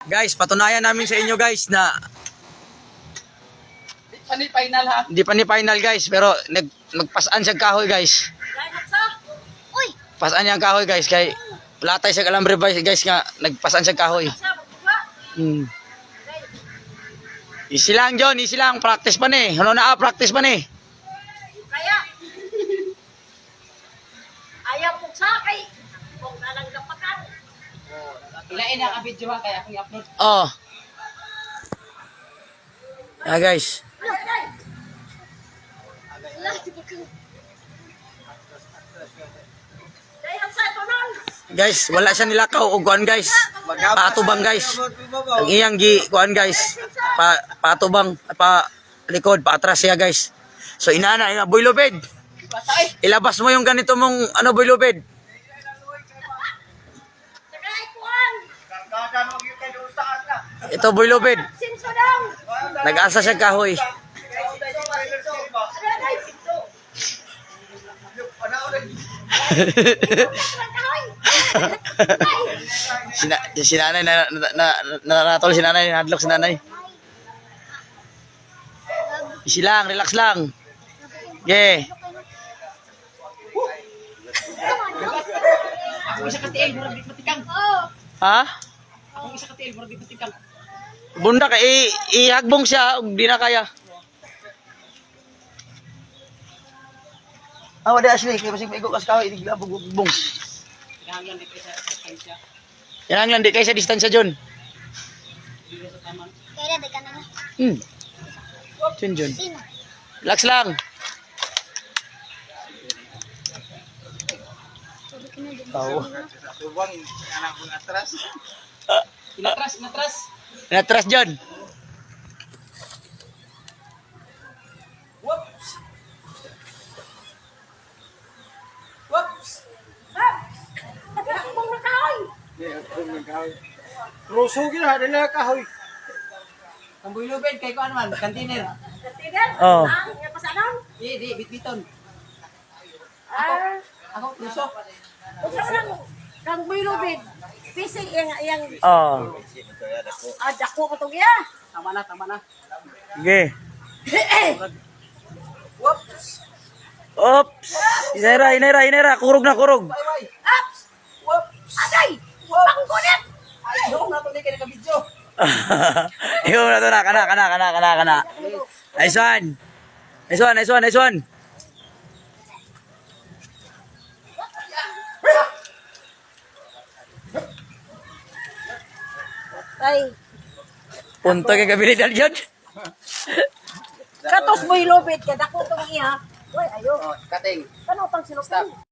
Guys, patunayan namin sa inyo guys na Hindi pa ni final ha. hindi pa ni final guys, pero nagpasaan siya kahoy guys. Uy! Pasaan niya ang kahoy guys kay latay siya alambre guys nga nagpasaan siya kahoy. Easy lang John, easy lang, practice pa ni. Ano na practice pa ni. Kaya! Ayaw po sa kay kung nalang gapakan. Ilain ang video ha kaya akong i-upload. Oh. Ah guys. Guys, wala siya nilakaw og kuan guys. Patubang guys. Ang iyang gi kuan guys. Patubang pa likod, pa atras siya guys. So inana, Boy Lubed. Ilabas mo yung ganito mong ano Boy Lubed. Ito Boy Lubed. Nag-asa siya kahoy. Si nanay natol si nanay, nadlok si nanay. Easy lang, relax lang. Okay. Ako isa ka tiil, murag di patikang. Ha? Ako isa ka tiil, murag di patikang. Bunda ka ihagbong siya ug di na kaya. Wala asli kay basig maigo kas kahoy di gilabog bong. Kinahanglan di kaysa distansya. Yan lang di kay sa distansya John. Dili sa taman. Kaya na ka na. John. Sino? Relax lang. Tawo. Inatras. Natras John. Whoops. Nakakabong na kahoy! Ruso gina dala kahoy. Ang Boy Lubed kay ko ano man, kantiner. Katigan? Oh. Yung pasanon? Di bitbiton. Ah, Ako ruso. usap lang. Kang Boy Lubed. Pising yang Oh. dako mo itong iya. Tama na. Sige. Whoops. Oops. Inera. Kurog na. Ups! Agay! Panggunit! Ay, yung na to ni kay video. Yung na to na. Kana. Nice one. Ay, Punto kay kabilidad yun. katos Boy Lubed. Kadako itong iya. Uy, ayo. Oh, kating. Ano pang sinupin?